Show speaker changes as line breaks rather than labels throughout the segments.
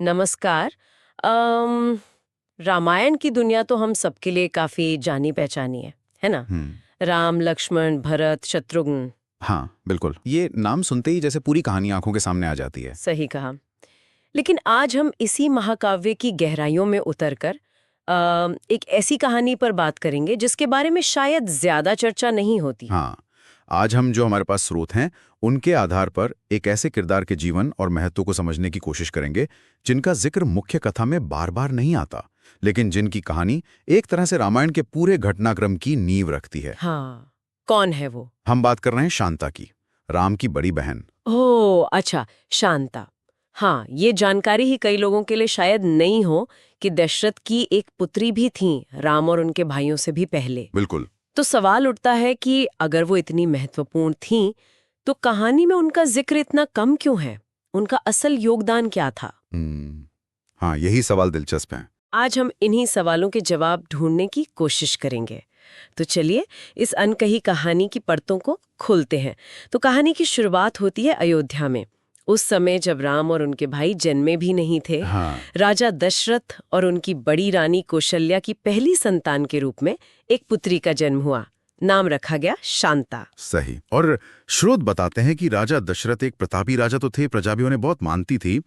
नमस्कार। अम, रामायण की दुनिया तो हम सबके लिए काफी जानी पहचानी है ना? राम, लक्ष्मण, भरत, शत्रुघ्न।
हाँ, बिल्कुल। ये नाम सुनते ही जैसे पूरी कहानी आंखों के सामने आ जाती है।
सही कहा। लेकिन आज हम इसी महाकाव्य की गहराइयों में उतरकर एक ऐसी कहानी पर बात करेंगे जिसके बारे में शायद ज्यादा चर्चा नहीं होती।
हाँ, आज हम जो हमारे पास स्रोत हैं, उनके आधार पर एक ऐसे किरदार के जीवन और महत्व को समझने की कोशिश करेंगे, जिनका जिक्र मुख्य कथा में बार-बार नहीं आता, लेकिन जिनकी कहानी एक तरह से रामायण के पूरे घटनाक्रम की नींव रखती है।
हाँ, कौन है वो?
हम बात कर रहे हैं शांता की, राम की बड़ी बहन।
ओह अच्छा, शांता। हाँ, ये जानकारी ही कई लोगों के लिए शायद नहीं हो कि दशरथ की एक पुत्री भी थी, राम और उनके भाइयों से भी पहले।
बिल्कुल।
तो सवाल उठता है कि अगर वो इतनी महत्वपूर्ण थीं, तो कहानी में उनका जिक्र इतना कम क्यों है? उनका असल योगदान क्या था?
हाँ, यही सवाल दिलचस्प है।
आज हम इन्हीं सवालों के जवाब ढूंढने की कोशिश करेंगे। तो चलिए इस अनकही कहानी की परतों को खोलते हैं। तो कहानी की शुरुआत होती है अयोध्या में। उस समय जब राम और उनके भाई जन्मे भी नहीं थे,
हाँ।
राजा दशरथ और उनकी बड़ी रानी कौशल्या की पहली संतान के रूप में एक पुत्री का जन्म हुआ। नाम रखा गया शांता।
सही। और स्रोत बताते हैं कि राजा दशरथ एक प्रतापी राजा तो थे, प्रजा भी उन्हें बहुत मानती थी,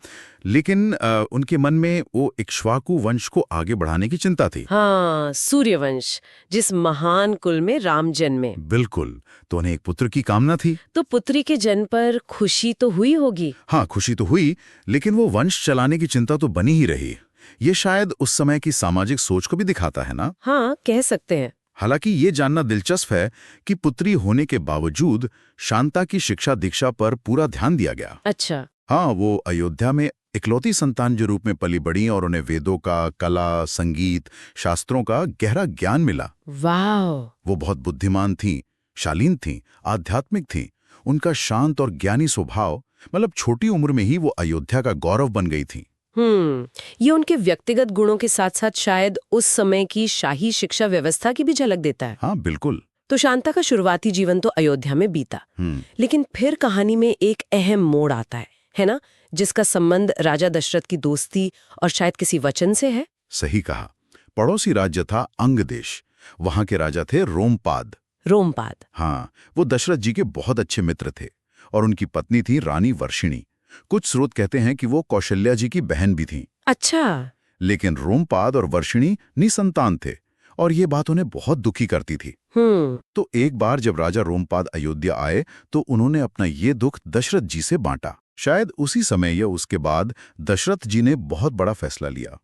लेकिन उनके मन में वो इक्ष्वाकु वंश को आगे बढ़ाने की चिंता थी।
हाँ, सूर्यवंश, जिस महान कुल में राम जन्मे।
बिल्कुल। तो उन्हें एक पुत्र की कामना थी।
तो पुत्री के जन्म पर खुशी तो हुई होगी।
हाँ, खुशी तो हुई, लेकिन वो वंश चलाने की चिंता तो बनी ही रही। ये शायद उस समय की सामाजिक सोच को भी दिखाता है ना।
हाँ, कह सकते हैं।
हालांकि ये जानना दिलचस्प है कि पुत्री होने के बावजूद शांता की शिक्षा दीक्षा पर पूरा ध्यान दिया गया।
अच्छा।
हाँ, वो अयोध्या में इकलौती संतान के रूप में पली बढ़ी और उन्हें वेदों का, कला, संगीत, शास्त्रों का गहरा ज्ञान मिला।
वाह।
वो बहुत बुद्धिमान थीं, शालीन थीं, आध्यात्मिक थीं। उनका शांत और ज्ञानी स्वभाव, मतलब छोटी उम्र में ही वो अयोध्या का गौरव बन गई थीं।
ये उनके व्यक्तिगत गुणों के साथ साथ शायद उस समय की शाही शिक्षा व्यवस्था की भी झलक देता है।
हाँ, बिल्कुल।
तो शांता का शुरुआती जीवन तो अयोध्या में बीता, लेकिन फिर कहानी में एक अहम मोड़ आता है ना, जिसका संबंध राजा दशरथ की दोस्ती और शायद किसी वचन से है।
सही कहा। पड़ोसी राज्य था अंग देश। वहां के राजा थे रोमपाद।
रोमपाद।
हाँ, वो दशरथ जी के बहुत अच्छे मित्र थे और उनकी पत्नी थी रानी वर्षिणी। कुछ स्रोत कहते हैं कि वो कौशल्या जी की बहन भी थीं।
अच्छा।
लेकिन रोमपाद और वर्षिणी निसंतान थे और ये बात उन्हें बहुत दुखी करती थी। तो एक बार जब राजा रोमपाद अयोध्या आए तो उन्होंने अपना ये दुख दशरथ जी से बांटा। शायद उसी समय या उसके बाद दशरथ जी ने बहुत बड़ा फैसला लिया।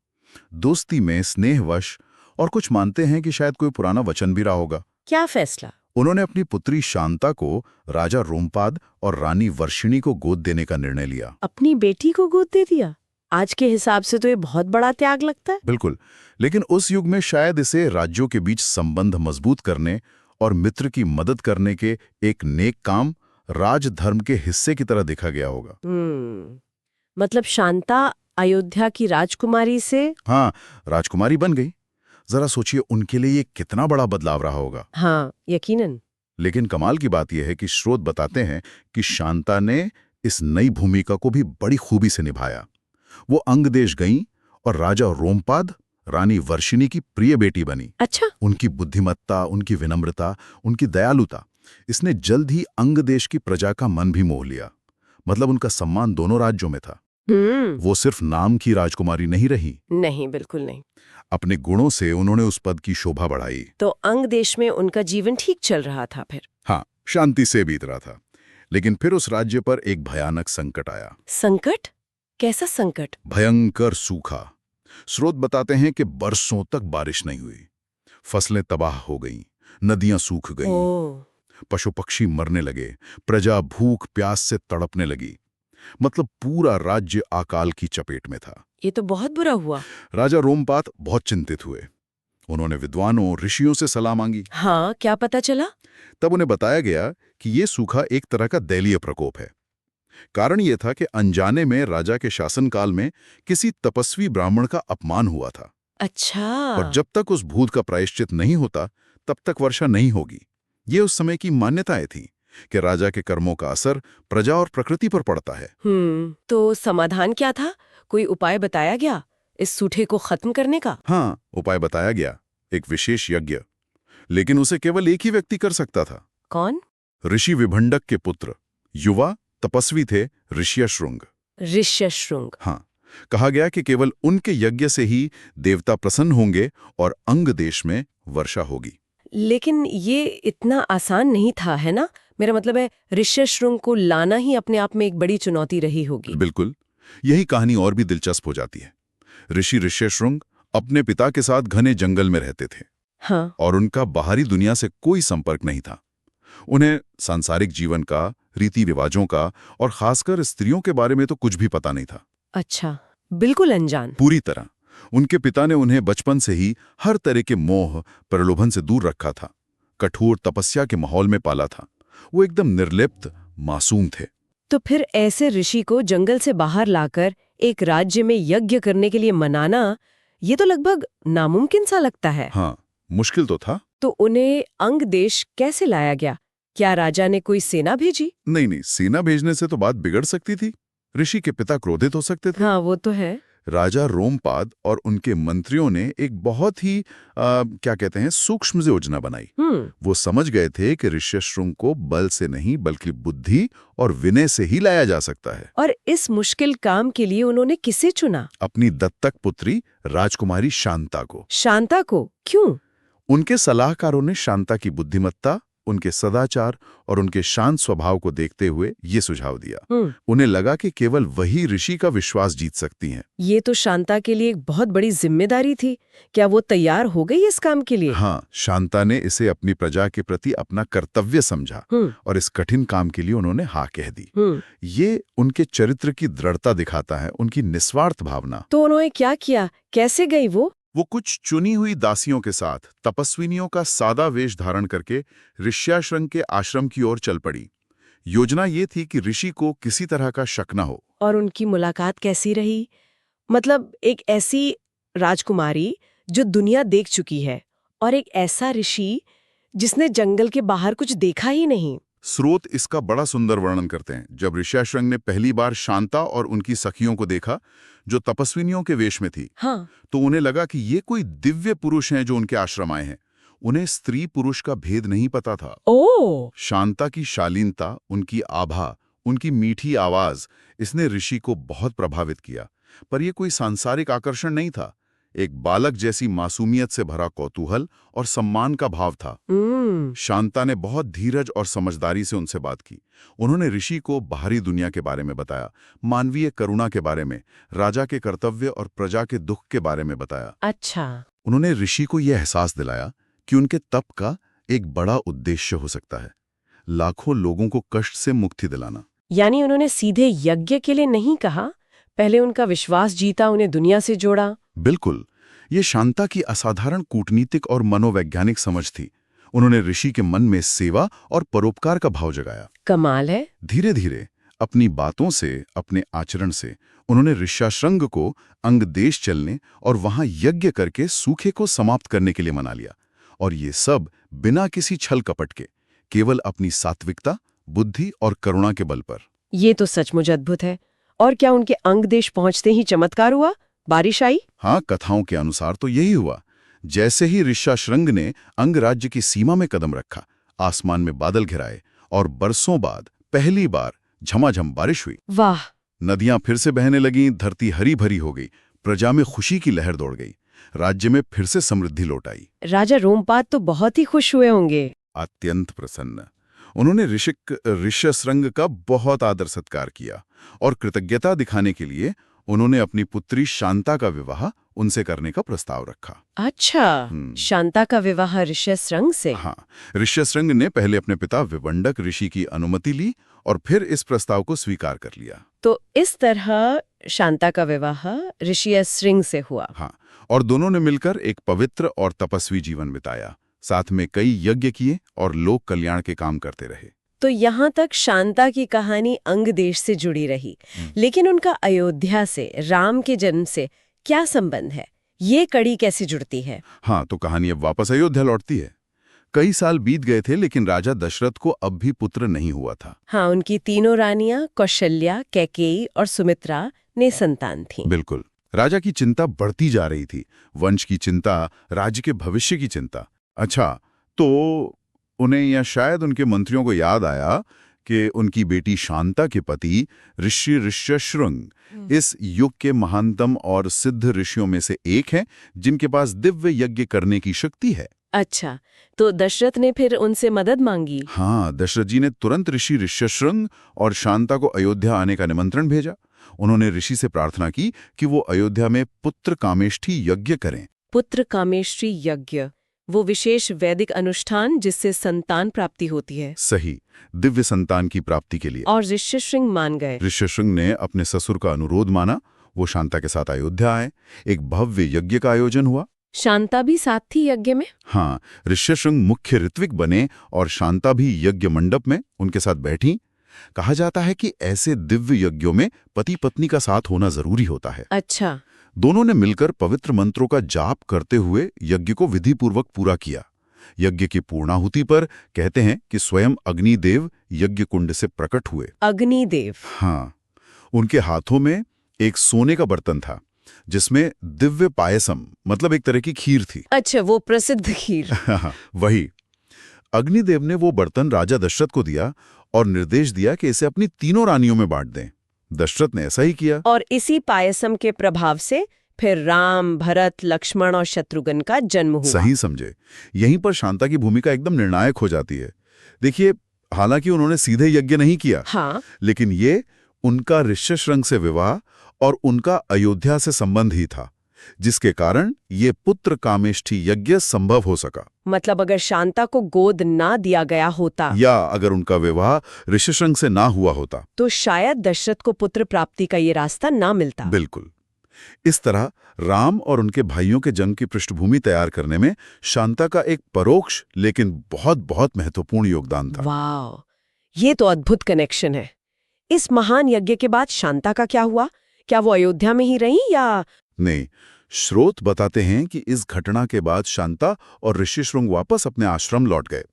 दोस्ती में स्नेहवश, और कुछ मानते हैं कि शायद कोई पुराना वचन भी रहा होगा।
क्या फैसला?
उन्होंने अपनी पुत्री शांता को राजा रोमपाद और रानी वर्षिणी को गोद देने का निर्णय लिया।
अपनी बेटी को गोद दे दिया? आज के हिसाब से तो ये बहुत बड़ा त्याग लगता है।
बिल्कुल, लेकिन उस युग में शायद इसे राज्यों के बीच संबंध मजबूत करने और मित्र की मदद करने के एक नेक काम, राजधर्म के हिस्से की तरह देखा गया होगा।
मतलब शांता अयोध्या की राजकुमारी से।
हाँ, राजकुमारी बन गई। जरा सोचिए उनके लिए ये कितना बड़ा बदलाव रहा होगा।
हाँ, यकीनन।
लेकिन कमाल की बात यह है कि स्रोत बताते हैं कि शांता ने इस नई भूमिका को भी बड़ी खूबी से निभाया। वो अंग देश गईं और राजा रोमपाद रानी वर्षिणी की प्रिय बेटी बनी।
अच्छा।
उनकी बुद्धिमत्ता, उनकी विनम्रता, उनकी दयालुता, इसने जल्द ही अंग देश की प्रजा का मन भी मोह लिया। मतलब उनका सम्मान दोनों राज्यों में था। वो सिर्फ नाम की राजकुमारी नहीं रही।
नहीं, बिल्कुल नहीं।
अपने गुणों से उन्होंने उस पद की शोभा बढ़ाई।
तो अंग देश में उनका जीवन ठीक चल रहा था फिर?
हाँ, शांति से बीत रहा था। लेकिन फिर उस राज्य पर एक भयानक संकट आया।
संकट? कैसा संकट?
भयंकर सूखा। स्रोत बताते हैं कि बरसों तक बारिश नहीं हुई, फसलें तबाह हो गईं, नदियां सूख गईं, पशु पक्षी मरने लगे, प्रजा भूख प्यास से तड़पने लगी। मतलब पूरा राज्य अकाल की चपेट में था।
ये तो बहुत बुरा हुआ।
राजा रोमपाद बहुत चिंतित हुए। उन्होंने विद्वानों, ऋषियों से सलाह मांगी।
हाँ, क्या पता चला?
तब उन्हें बताया गया कि ये सूखा एक तरह का दैलीय प्रकोप है। कारण यह था कि अनजाने में राजा के शासनकाल में किसी तपस्वी ब्राह्मण का अपमान हुआ था।
अच्छा।
और जब तक उस भूत का प्रायश्चित नहीं होता तब तक वर्षा नहीं होगी। ये उस समय की मान्यताएं थी कि राजा के कर्मों का असर प्रजा और प्रकृति पर पड़ता है।
तो समाधान क्या था? कोई उपाय बताया गया इस सूठे को खत्म करने का?
हाँ, उपाय बताया गया, एक विशेष यज्ञ। लेकिन उसे केवल एक ही व्यक्ति कर सकता था।
कौन?
ऋषि विभंडक के पुत्र, युवा तपस्वी थे ऋष्यशृंग।
ऋष्यशृंग।
हाँ, कहा गया कि केवल उनके यज्ञ से ही देवता प्रसन्न होंगे और अंग देश में वर्षा होगी।
लेकिन ये इतना आसान नहीं था, है ना? मेरा मतलब है ऋष्यशृंग को लाना ही अपने आप में एक बड़ी चुनौती रही होगी।
बिल्कुल, यही कहानी और भी दिलचस्प हो जाती है। ऋषि ऋष्यशृंग अपने पिता के साथ घने जंगल में रहते थे।
हाँ।
और उनका बाहरी दुनिया से कोई संपर्क नहीं था। उन्हें सांसारिक जीवन का, रीति रिवाजों का और खासकर स्त्रियों के बारे में तो कुछ भी पता नहीं था।
अच्छा, बिल्कुल अनजान।
पूरी तरह। उनके पिता ने उन्हें बचपन से ही हर तरह के मोह, प्रलोभन से दूर रखा था, कठोर तपस्या के माहौल में पाला था। वो एकदम निर्लिप्त, मासूम थे।
तो फिर ऐसे ऋषि को जंगल से बाहर लाकर एक राज्य में यज्ञ करने के लिए मनाना, ये तो लगभग नामुमकिन सा लगता है।
हाँ, मुश्किल तो था।
तो उन्हें अंग देश कैसे लाया गया? क्या राजा ने कोई सेना भेजी?
नहीं, सेना भेजने से तो बात बिगड़ सकती थी। ऋषि के पिता क्रोधित हो सकते थे।
हाँ, वो तो है।
राजा रोमपाद और उनके मंत्रियों ने एक बहुत ही क्या कहते हैं, सूक्ष्म योजना बनाई। वो समझ गए थे कि ऋष्यशृंग को बल से नहीं बल्कि बुद्धि और विनय से ही लाया जा सकता है।
और इस मुश्किल काम के लिए उन्होंने किसे चुना?
अपनी दत्तक पुत्री राजकुमारी शांता को।
शांता को? क्यों?
उनके सलाहकारों ने शांता की बुद्धिमत्ता, उनके सदाचार और उनके शांत स्वभाव को देखते हुए ये सुझाव दिया। उन्हें लगा कि केवल वही ऋषि का विश्वास जीत सकती हैं।
ये तो शांता के लिए एक बहुत बड़ी जिम्मेदारी थी। क्या वो तैयार हो गई इस काम के लिए?
हाँ, शांता ने इसे अपनी प्रजा के प्रति अपना कर्तव्य समझा और इस कठिन काम के लिए उन्होंने हाँ कह दी। ये उनके चरित्र की दृढ़ता दिखाता है, उनकी निस्वार्थ भावना।
तो उन्होंने क्या किया? कैसे गई वो?
वो कुछ चुनी हुई दासियों के साथ तपस्विनियों का सादा वेश धारण करके ऋष्यशृंग के आश्रम की ओर चल पड़ी। योजना ये थी कि ऋषि को किसी तरह का शक न हो।
और उनकी मुलाकात कैसी रही? मतलब एक ऐसी राजकुमारी जो दुनिया देख चुकी है और एक ऐसा ऋषि जिसने जंगल के बाहर कुछ देखा ही नहीं।
स्रोत इसका बड़ा सुंदर वर्णन करते हैं। जब ऋष्यशृंग ने पहली बार शांता और उनकी सखियों को देखा जो तपस्विनियों के वेश में थी,
हाँ।
तो उन्हें लगा कि ये कोई दिव्य पुरुष हैं जो उनके आश्रम आए हैं। उन्हें स्त्री पुरुष का भेद नहीं पता था।
ओह!
शांता की शालीनता, उनकी आभा, उनकी मीठी आवाज, इसने ऋषि को बहुत प्रभावित किया। पर यह कोई सांसारिक आकर्षण नहीं था। एक बालक जैसी मासूमियत से भरा कौतूहल और सम्मान का भाव था। शांता ने बहुत धीरज और समझदारी से उनसे बात की। उन्होंने ऋषि को बाहरी दुनिया के बारे में बताया, मानवीय करुणा के बारे में, राजा के कर्तव्य और प्रजा के दुख के बारे में बताया।
अच्छा।
उन्होंने ऋषि को यह एहसास दिलाया कि उनके तप का एक बड़ा उद्देश्य हो सकता है, लाखों लोगों को कष्ट से मुक्ति दिलाना।
यानी उन्होंने सीधे यज्ञ के लिए नहीं कहा, पहले उनका विश्वास जीता, उन्हें दुनिया से जोड़ा।
बिल्कुल, ये शांता की असाधारण कूटनीतिक और मनोवैज्ञानिक समझ थी। उन्होंने ऋषि के मन में सेवा और परोपकार का भाव जगाया।
कमाल है।
धीरे धीरे अपनी बातों से, अपने आचरण से उन्होंने ऋष्यशृंग को अंग देश चलने और वहां यज्ञ करके सूखे को समाप्त करने के लिए मना लिया। और ये सब बिना किसी छल कपट के, केवल अपनी सात्विकता, बुद्धि और करुणा के बल पर।
ये तो सचमुच अद्भुत है। और क्या उनके अंग देश पहुंचते ही चमत्कार हुआ? बारिश आई?
हाँ, कथाओं के अनुसार तो यही हुआ। जैसे ही ऋष्यशृंग ने अंग राज्य की सीमा में कदम रखा, आसमान में बादल घिराए और बरसों बाद पहली बार झमाझम बारिश हुई।
वाह!
नदियां फिर से बहने लगीं, धरती हरी भरी हो गई, प्रजा में खुशी की लहर दौड़ गई, राज्य में फिर से समृद्धि लौट आई।
राजा रोमपाद तो बहुत ही खुश हुए होंगे।
अत्यंत प्रसन्न। उन्होंने ऋष्यशृंग का बहुत आदर सत्कार किया और कृतज्ञता दिखाने के लिए उन्होंने अपनी पुत्री शांता का विवाह उनसे करने का प्रस्ताव रखा।
अच्छा, शांता का विवाह ऋष्यशृंग से?
हाँ, ऋष्यशृंग ने पहले अपने पिता विभंडक ऋषि की अनुमति ली और फिर इस प्रस्ताव को स्वीकार कर लिया।
तो इस तरह शांता का विवाह ऋष्यशृंग से हुआ।
हाँ, और दोनों ने मिलकर एक पवित्र और तपस्वी जीवन बिताया, साथ में कई यज्ञ किए और लोक कल्याण के काम करते रहे।
तो यहाँ तक शांता की कहानी अंग देश से जुड़ी रही, लेकिन उनका अयोध्या से, राम के जन्म से क्या संबंध है? ये कड़ी कैसे जुड़ती है?
हाँ, तो कहानी अब वापस अयोध्या लौटती है। कई साल बीत गए थे, लेकिन राजा दशरथ को अब भी पुत्र नहीं हुआ था।
हाँ, उनकी तीनों रानियां कौशल्या, कैकेयी और सुमित्रा निसंतान थीं।
बिल्कुल। राजा की चिंता बढ़ती जा रही थी, वंश की चिंता, राज्य के भविष्य की चिंता। अच्छा, तो उन्हें या शायद उनके मंत्रियों को याद आया कि उनकी बेटी शांता के पति ऋषि ऋष्यशृंग इस युग के महानतम और सिद्ध ऋषियों में से एक हैं, जिनके पास दिव्य यज्ञ करने की शक्ति है।
अच्छा, तो दशरथ ने फिर उनसे मदद मांगी?
हाँ, दशरथ जी ने तुरंत ऋषि ऋष्यशृंग और शांता को अयोध्या आने का निमंत्रण भेजा। उन्होंने ऋषि से प्रार्थना की कि वो अयोध्या में पुत्र कामेष्ठी यज्ञ करें।
पुत्र कामेष्ठी यज्ञ, वो विशेष वैदिक अनुष्ठान जिससे संतान प्राप्ति होती है।
सही, दिव्य संतान की प्राप्ति के लिए।
और ऋष्यशृंग मान गए।
ऋष्यशृंग ने अपने ससुर का अनुरोध माना। वो शांता के साथ अयोध्या आए। एक भव्य यज्ञ का आयोजन हुआ।
शांता भी साथ थी यज्ञ में?
हाँ, ऋष्यशृंग मुख्य ऋत्विक बने और शांता भी यज्ञ मंडप में उनके साथ बैठी। कहा जाता है कि ऐसे दिव्य यज्ञों में पति पत्नी का साथ होना जरूरी होता है।
अच्छा।
दोनों ने मिलकर पवित्र मंत्रों का जाप करते हुए यज्ञ को विधिपूर्वक पूरा किया। यज्ञ की पूर्णाहुति पर कहते हैं कि स्वयं अग्निदेव यज्ञ कुंड से प्रकट हुए।
अग्निदेव?
हाँ, उनके हाथों में एक सोने का बर्तन था जिसमें दिव्य पायसम, मतलब एक तरह की खीर थी।
अच्छा, वो प्रसिद्ध खीर।
वही। अग्निदेव ने वो बर्तन राजा दशरथ को दिया और निर्देश दिया कि इसे अपनी तीनों रानियों में बांट दें। दशरथ ने ऐसा ही किया।
और इसी पायसम के प्रभाव से फिर राम, भरत, लक्ष्मण और शत्रुघ्न का जन्म हुआ।
सही समझे। यहीं पर शांता की भूमिका एकदम निर्णायक हो जाती है। देखिए, हालांकि उन्होंने सीधे यज्ञ नहीं किया,
हाँ,
लेकिन ये उनका ऋष्यशृंग से विवाह और उनका अयोध्या से संबंध ही था, जिसके कारण ये पुत्र कामेष्ठी यज्ञ संभव हो सका।
मतलब अगर शांता को गोद ना दिया गया होता
या अगर उनका विवाह ऋष्यशृंग से ना हुआ होता
तो शायद दशरथ को पुत्र प्राप्ति का ये रास्ता ना मिलता।
बिल्कुल। इस तरह राम और उनके भाइयों के जन्म की पृष्ठभूमि तैयार करने में शांता का एक परोक्ष लेकिन बहुत बहुत महत्वपूर्ण योगदान था।
वाह, ये तो अद्भुत कनेक्शन है। इस महान यज्ञ के बाद शांता का क्या हुआ? क्या वो अयोध्या में ही रही या?
नहीं, स्रोत बताते हैं कि इस घटना के बाद शांता और ऋष्यशृंग वापस अपने आश्रम लौट गए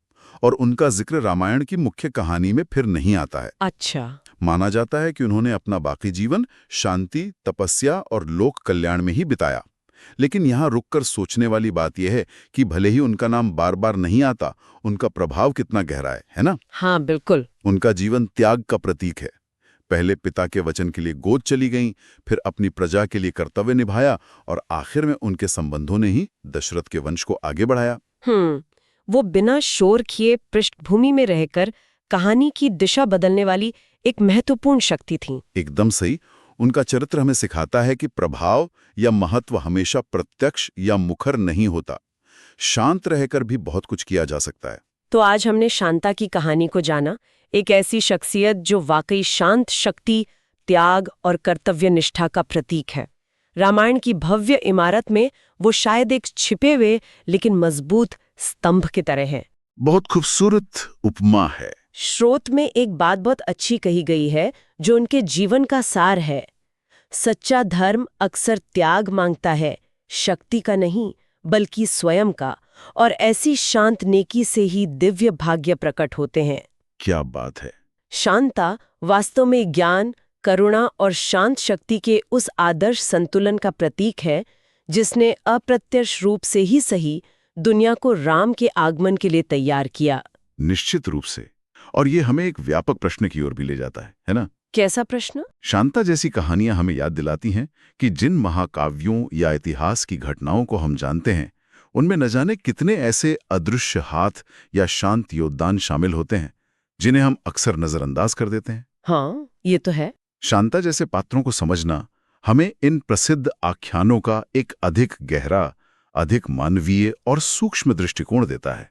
और उनका जिक्र रामायण की मुख्य कहानी में फिर नहीं आता है।
अच्छा।
माना जाता है कि उन्होंने अपना बाकी जीवन शांति, तपस्या और लोक कल्याण में ही बिताया। लेकिन यहाँ रुककर सोचने वाली बात यह है कि भले ही उनका नाम बार बार नहीं आता, उनका प्रभाव कितना गहरा है ना?
हाँ, बिल्कुल।
उनका जीवन त्याग का प्रतीक है। पहले पिता के वचन के लिए गोद चली गईं, फिर अपनी प्रजा के लिए कर्तव्य निभाया और आखिर में उनके संबंधों ने ही दशरथ के वंश को आगे बढ़ाया।
वो बिना शोर किए पृष्ठभूमि में रहकर कहानी की दिशा बदलने वाली एक महत्वपूर्ण शक्ति थी।
एकदम सही। उनका चरित्र हमें सिखाता है कि प्रभाव या महत्व हमेशा प्रत्यक्ष या मुखर नहीं होता। शांत रहकर भी बहुत कुछ किया जा सकता है।
तो आज हमने शांता की कहानी को जाना, एक ऐसी शख्सियत जो वाकई शांत शक्ति, त्याग और कर्तव्य निष्ठा का प्रतीक है। रामायण की भव्य इमारत में वो शायद एक छिपे हुए लेकिन मजबूत स्तंभ की तरह है।
बहुत खूबसूरत उपमा है।
स्रोत में एक बात बहुत अच्छी कही गई है जो उनके जीवन का सार है। सच्चा धर्म अक्सर त्याग मांगता है, शक्ति का नहीं बल्कि स्वयं का, और ऐसी शांत नेकी से ही दिव्य भाग्य प्रकट होते हैं।
क्या बात है।
शांता वास्तव में ज्ञान, करुणा और शांत शक्ति के उस आदर्श संतुलन का प्रतीक है जिसने अप्रत्यक्ष रूप से ही सही दुनिया को राम के आगमन के लिए तैयार किया।
निश्चित रूप से। और ये हमें एक व्यापक प्रश्न की ओर भी ले जाता है ना?
कैसा प्रश्न?
शांता जैसी कहानियां हमें याद दिलाती हैं कि जिन महाकाव्यों या इतिहास की घटनाओं को हम जानते हैं, उनमें न जाने कितने ऐसे अदृश्य हाथ या शांत योगदान शामिल होते हैं जिन्हें हम अक्सर नजरअंदाज कर देते हैं।
हाँ, ये तो है।
शांता जैसे पात्रों को समझना हमें इन प्रसिद्ध आख्यानों का एक अधिक गहरा, अधिक मानवीय और सूक्ष्म दृष्टिकोण देता है।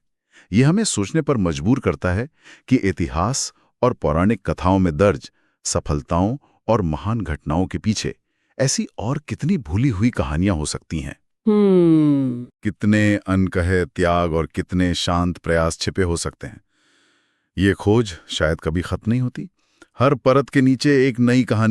यह हमें सोचने पर मजबूर करता है कि इतिहास और पौराणिक कथाओं में दर्ज सफलताओं और महान घटनाओं के पीछे ऐसी और कितनी भूली हुई कहानियां हो सकती हैं। कितने अनकहे त्याग और कितने शांत प्रयास छिपे हो सकते हैं। ये खोज शायद कभी खत्म नहीं होती। हर परत के नीचे एक नई कहानी